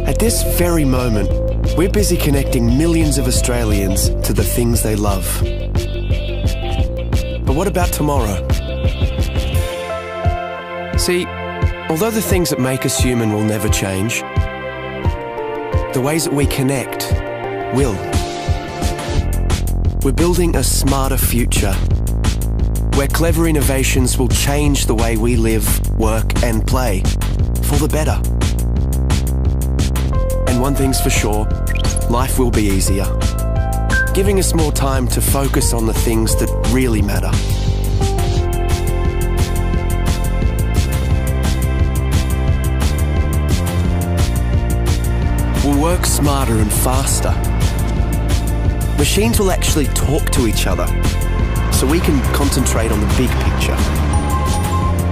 At this very moment, we're busy connecting millions of Australians to the things they love. But what about tomorrow? See, although the things that make us human will never change, the ways that we connect will. We're building a smarter future, where clever innovations will change the way we live, work and play, for the better. And one thing's for sure, life will be easier, giving us more time to focus on the things that really matter. We'll work smarter and faster. Machines will actually talk to each other, so we can concentrate on the big picture.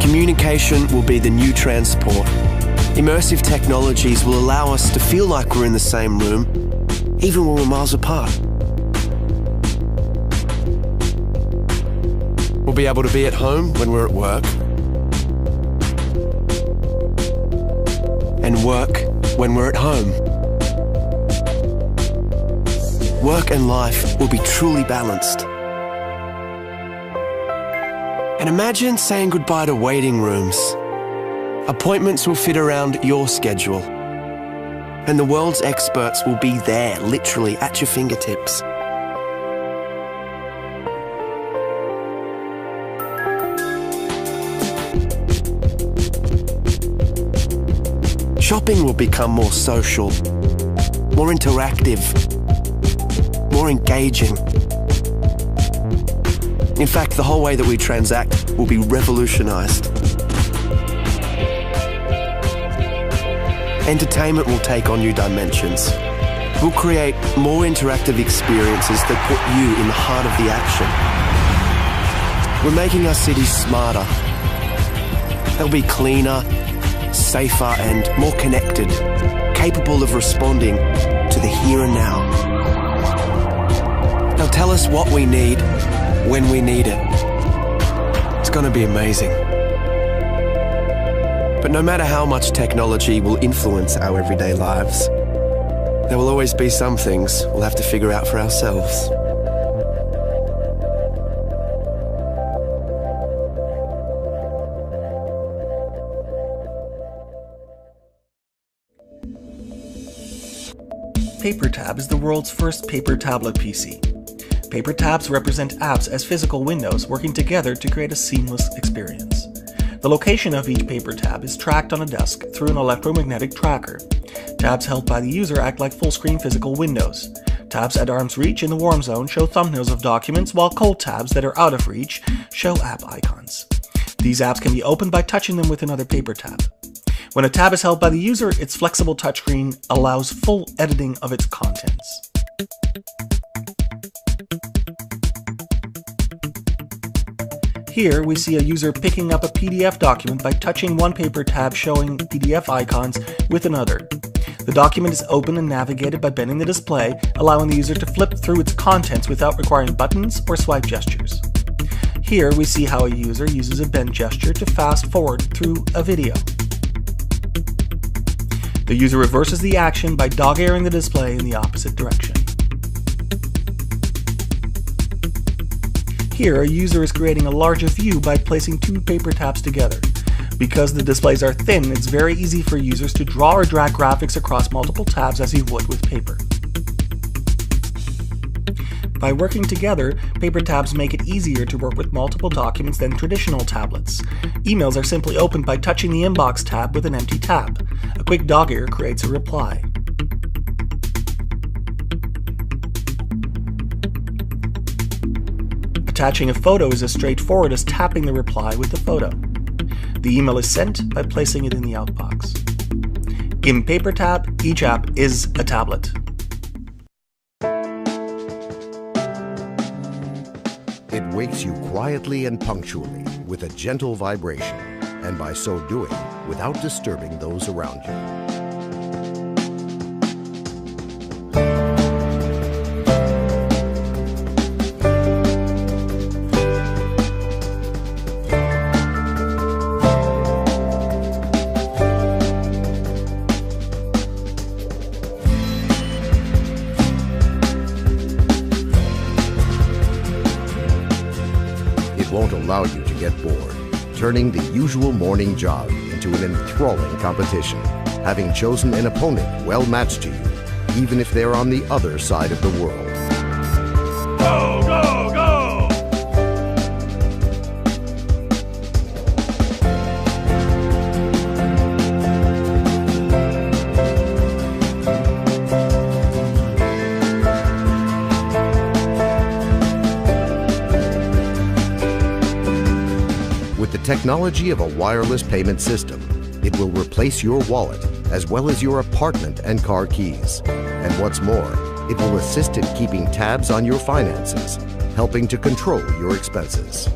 Communication will be the new transport. Immersive technologies will allow us to feel like we're in the same room, even when we're miles apart. We'll be able to be at home when we're at work, and work when we're at home. Work and life will be truly balanced. And imagine saying goodbye to waiting rooms. Appointments will fit around your schedule. And the world's experts will be there, literally at your fingertips. Shopping will become more social, more interactive, more engaging. In fact, the whole way that we transact will be revolutionized. Entertainment will take on new dimensions. We'll create more interactive experiences that put you in the heart of the action. We're making our cities smarter. They'll be cleaner, safer and more connected, capable of responding to the here and now. They'll tell us what we need when we need it. It's going to be amazing. But no matter how much technology will influence our everyday lives, there will always be some things we'll have to figure out for ourselves. PaperTab is the world's first paper tablet PC. Paper tabs represent apps as physical windows working together to create a seamless experience. The location of each paper tab is tracked on a desk through an electromagnetic tracker. Tabs held by the user act like full-screen physical windows. Tabs at arm's reach in the warm zone show thumbnails of documents, while cold tabs that are out of reach show app icons. These apps can be opened by touching them with another paper tab. When a tab is held by the user, its flexible touchscreen allows full editing of its contents. Here we see a user picking up a PDF document by touching one paper tab showing PDF icons with another. The document is opened and navigated by bending the display, allowing the user to flip through its contents without requiring buttons or swipe gestures. Here we see how a user uses a bend gesture to fast forward through a video. The user reverses the action by dog-earing the display in the opposite direction. Here, a user is creating a larger view by placing two paper tabs together. Because the displays are thin, it's very easy for users to draw or drag graphics across multiple tabs as you would with paper. By working together, paper tabs make it easier to work with multiple documents than traditional tablets. Emails are simply opened by touching the inbox tab with an empty tab. A quick dog ear creates a reply. Attaching a photo is as straightforward as tapping the reply with the photo. The email is sent by placing it in the outbox. In PaperTab, each app is a tablet. It wakes you quietly and punctually with a gentle vibration, and by so doing, without disturbing those around you. won't allow you to get bored, turning the usual morning jog into an enthralling competition, having chosen an opponent well matched to you, even if they're on the other side of the world. Go, go, go! With the technology of a wireless payment system, it will replace your wallet as well as your apartment and car keys. And what's more, it will assist in keeping tabs on your finances, helping to control your expenses.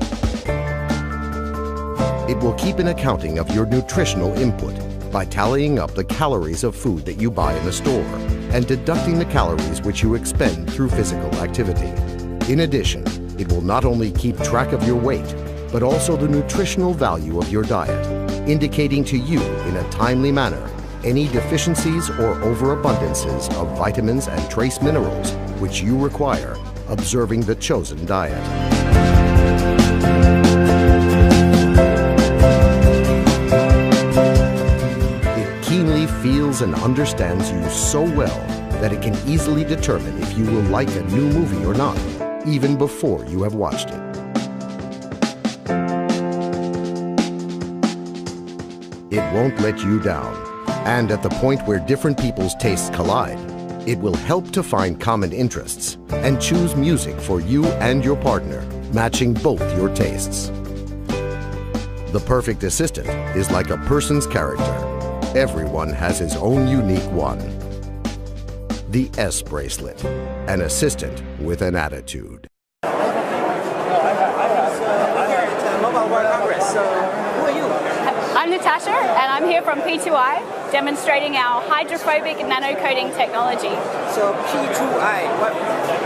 It will keep an accounting of your nutritional input by tallying up the calories of food that you buy in the store and deducting the calories which you expend through physical activity. In addition, it will not only keep track of your weight, but also the nutritional value of your diet, indicating to you in a timely manner any deficiencies or overabundances of vitamins and trace minerals which you require, observing the chosen diet. It keenly feels and understands you so well that it can easily determine if you will like a new movie or not, even before you have watched it. It won't let you down. And at the point where different people's tastes collide, it will help to find common interests and choose music for you and your partner, matching both your tastes. The perfect assistant is like a person's character. Everyone has his own unique one. The S bracelet, an assistant with an attitude. I'm Natasha, and I'm here from P2I, demonstrating our hydrophobic nanocoating technology. So P2I,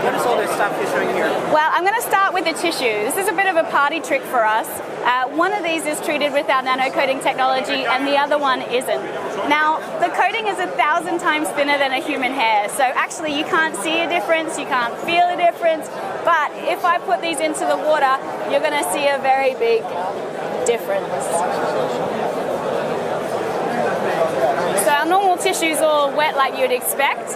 what is all this stuff you're showing here? Well, I'm going to start with the tissue. This is a bit of a party trick for us. One of these is treated with our nanocoating technology, and the other one isn't. Now, the coating is 1,000 times thinner than a human hair, so actually you can't see a difference, you can't feel a difference, but if I put these into the water, you're going to see a very big difference. So our normal tissue is all wet like you'd expect,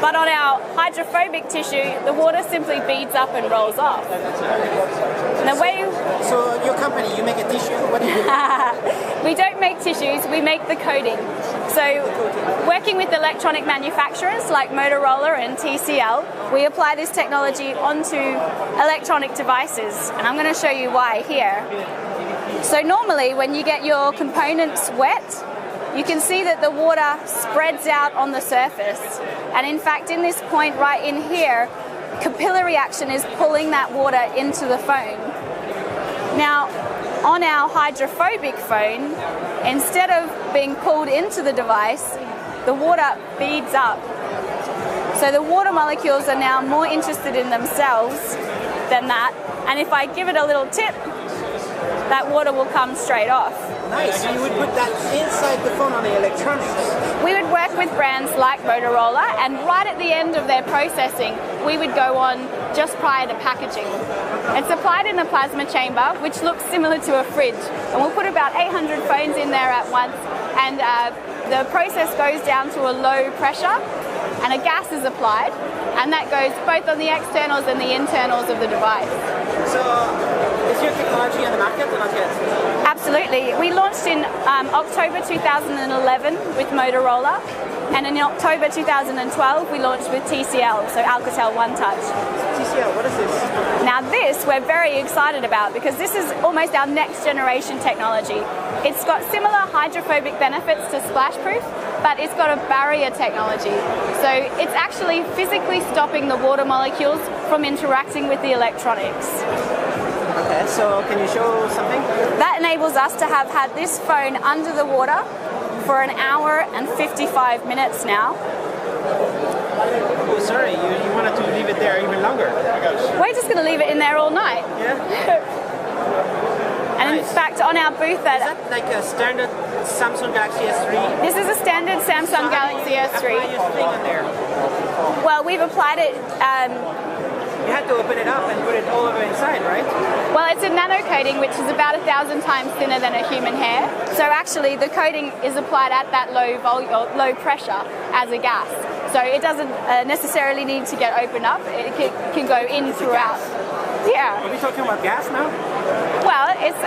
but on our hydrophobic tissue, the water simply beads up and rolls off. And the way So your company, you make a tissue? What do you do? we don't make tissues, we make the coating. So working with electronic manufacturers like Motorola and TCL, we apply this technology onto electronic devices, and I'm going to show you why here. So normally when you get your components wet, you can see that the water spreads out on the surface. And in fact, in this point right in here, capillary action is pulling that water into the phone. Now, on our hydrophobic phone, instead of being pulled into the device, the water beads up. So the water molecules are now more interested in themselves than that. And if I give it a little tip, that water will come straight off. Nice, so you would put that inside the phone on the electronics. We would work with brands like Motorola, and right at the end of their processing, we would go on just prior to packaging. It's applied in a plasma chamber, which looks similar to a fridge. And we'll put about 800 phones in there at once, and the process goes down to a low pressure, and a gas is applied, and that goes both on the externals and the internals of the device. So is your technology on the market or not yet? Absolutely. We launched in October 2011 with Motorola, and in October 2012 we launched with TCL, so Alcatel One Touch. TCL, what is this? Now this we're very excited about because this is almost our next generation technology. It's got similar hydrophobic benefits to splashproof, but it's got a barrier technology. So it's actually physically stopping the water molecules from interacting with the electronics. Okay, so can you show something? That enables us to have had this phone under the water for 1 hour and 55 minutes now. Oh, sorry, you wanted to leave it there even longer. We're just going to leave it in there all night. Yeah? And in fact, on our booth Is that like a standard Samsung Galaxy S3? this is a standard Samsung Galaxy Apply S3. your thing on there. Well, we've applied it. You had to open it up and put it all over inside, right? Well, it's a nano coating, which is about 1,000 times thinner than a human hair. So actually, the coating is applied at that low pressure as a gas. So it doesn't necessarily need to get opened up. It can go in throughout. Yeah. Are we talking about gas now? Well, it's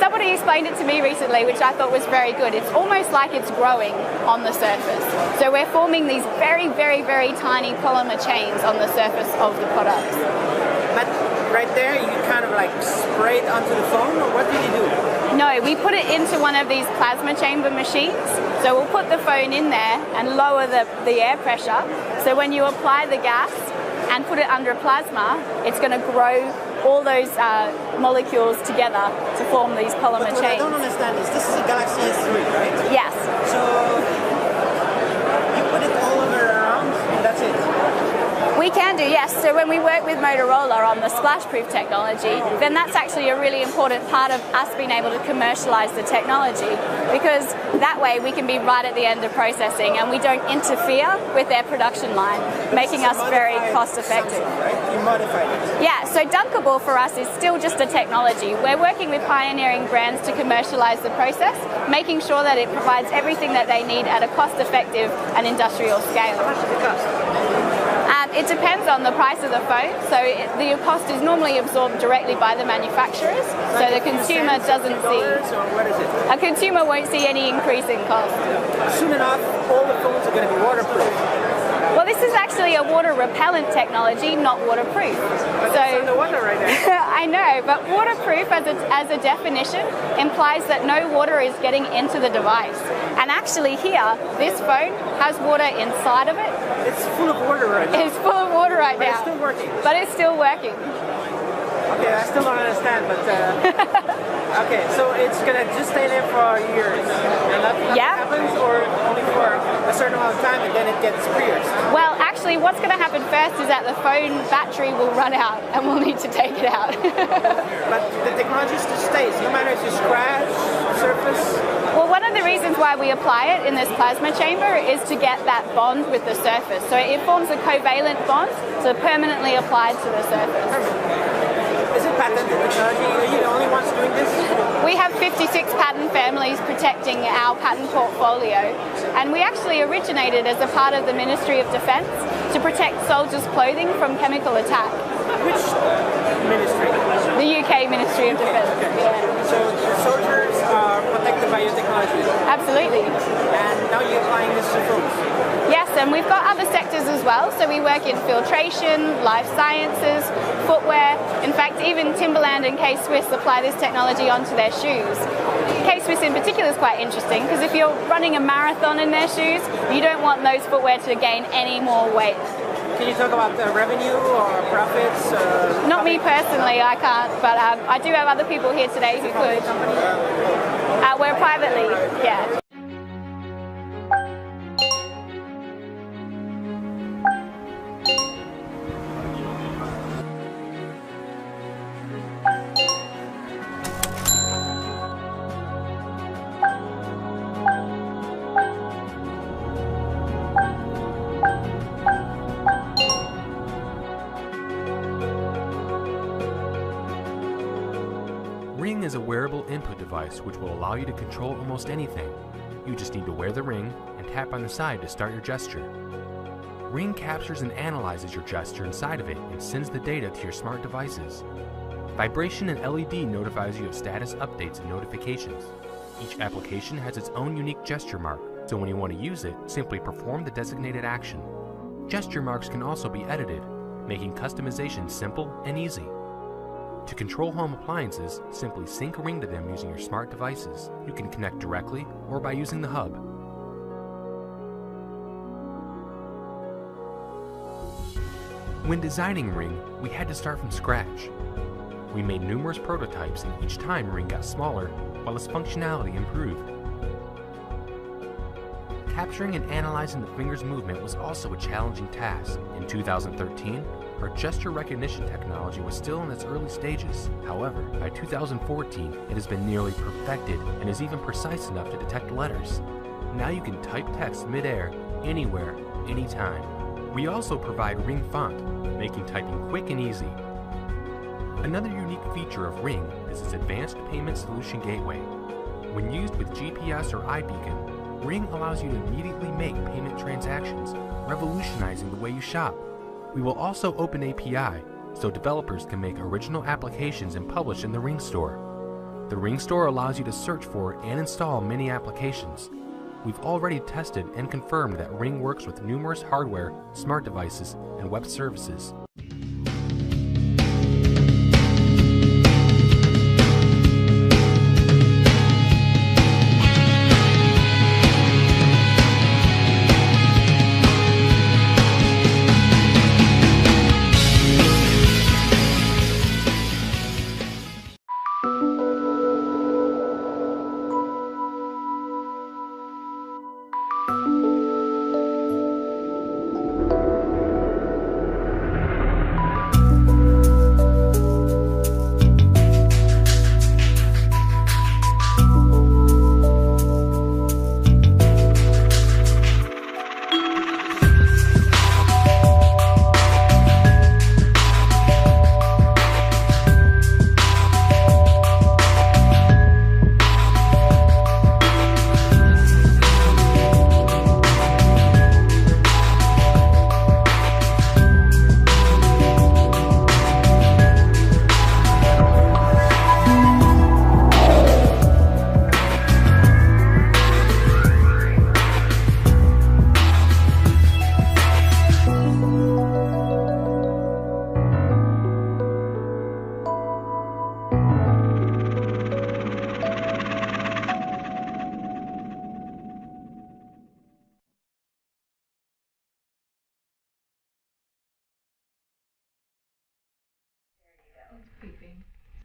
somebody explained it to me recently, which I thought was very good. It's almost like it's growing on the surface. So we're forming these very, very, very tiny polymer chains on the surface of the products. But right there, you kind of like spray it onto the phone, or what do you do? No, we put it into one of these plasma chamber machines. So we'll put the phone in there and lower the air pressure. So when you apply the gas and put it under plasma, it's going to grow all those molecules together to form these polymer chains. What I don't understand is this is a Galaxy S3, right? Yes. So you put it all over around and that's it? We can do, yes. So when we work with Motorola on the splash-proof technology, then that's actually a really important part of us being able to commercialize the technology, because that way we can be right at the end of processing and we don't interfere with their production line, making us very cost-effective. Right? You modified it. Yeah, so Dunkable for us is still just a technology. We're working with pioneering brands to commercialize the process, making sure that it provides everything that they need at a cost-effective and industrial scale. How much does it cost? It depends on the price of the phone. So the cost is normally absorbed directly by the manufacturers, so the consumer doesn't see. Or what is it? A consumer won't see any increase in cost. Soon enough, all the phones are going to be waterproof. Well, this is actually a water repellent technology, not waterproof. But it's underwater right now. I know, but waterproof as a definition implies that no water is getting into the device. And actually here, this phone has water inside of it. It's full of water right now. It's full of water right But now. it's still working. But it's still working. Okay, I still don't understand, but okay, so it's gonna just stay there for years, and nothing happens, or only for a certain amount of time, and then it gets pierced. Well, actually, what's going to happen first is that the phone battery will run out, and we'll need to take it out. But the technology still stays, no matter if you scratch the surface. Well, one of the reasons why we apply it in this plasma chamber is to get that bond with the surface. So it forms a covalent bond, so permanently applied to the surface. Is it patented technology? Are you the only ones doing this? We have 56 patent families protecting our patent portfolio, and we actually originated as a part of the Ministry of Defence to protect soldiers' clothing from chemical attack. Which ministry? The UK Ministry of Defence. Okay. Yeah. So soldiers are protected by your technology? Absolutely. And now you're applying this to phones? Yes, and we've got other sectors as well. So we work in filtration, life sciences, footwear. In fact, even Timberland and K-Swiss apply this technology onto their shoes. K-Swiss in particular is quite interesting because if you're running a marathon in their shoes, you don't want those footwear to gain any more weight. Can you talk about revenue or profits? Not me personally, I can't, but I do have other people here today who could. We're privately, yeah. Ring is a wearable input device which will allow you to control almost anything. You just need to wear the ring and tap on the side to start your gesture. Ring captures and analyzes your gesture inside of it and sends the data to your smart devices. Vibration and LED notifies you of status updates and notifications. Each application has its own unique gesture mark, so when you want to use it, simply perform the designated action. Gesture marks can also be edited, making customization simple and easy. To control home appliances, simply sync a ring to them using your smart devices. You can connect directly or by using the hub. When designing Ring, we had to start from scratch. We made numerous prototypes, and each time Ring got smaller, while its functionality improved. Capturing and analyzing the finger's movement was also a challenging task. In 2013, our gesture recognition technology was still in its early stages. However, by 2014, it has been nearly perfected and is even precise enough to detect letters. Now you can type text mid-air, anywhere, anytime. We also provide Ring font, making typing quick and easy. Another unique feature of Ring is its advanced payment solution gateway. When used with GPS or iBeacon, Ring allows you to immediately make payment transactions, revolutionizing the way you shop. We will also open API so developers can make original applications and publish in the Ring Store. The Ring Store allows you to search for and install many applications. We've already tested and confirmed that Ring works with numerous hardware, smart devices, and web services.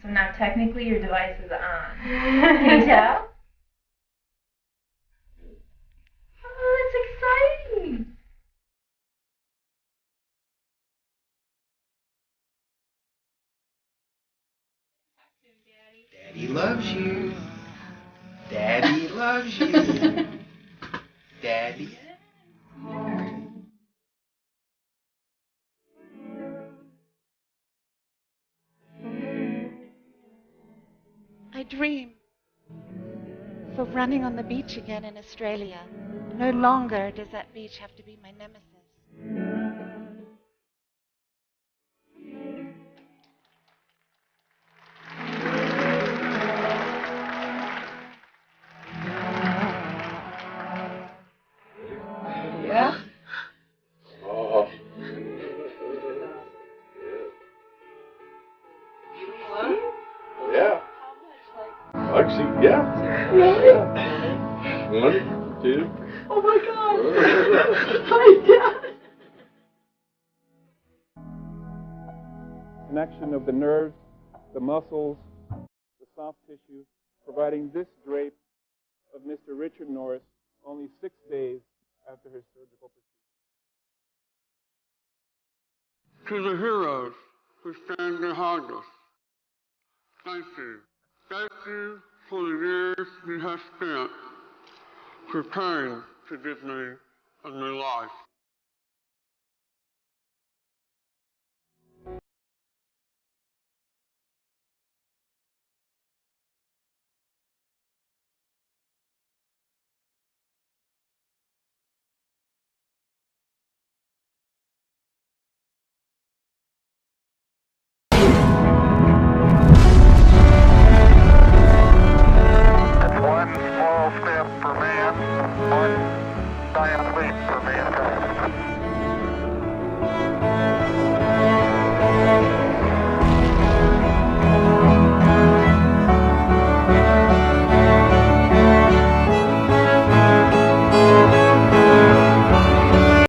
So now technically your device is on. Can you tell? Oh, that's exciting! Daddy loves you. Daddy loves you. Daddy. I dream of running on the beach again in Australia. No longer does that beach have to be my nemesis. Yeah? Oh. Yeah. Actually, yeah. Really? Yeah. 1, 2. Oh my God! Hi, Dad! Connection of the nerves, the muscles, the soft tissue, providing this drape of Mr. Richard Norris only 6 days after his surgical procedure. To the heroes who stand behind us, thank you. Thank you for the years you have spent preparing to give me a new life. One small step for man, one giant leap for mankind.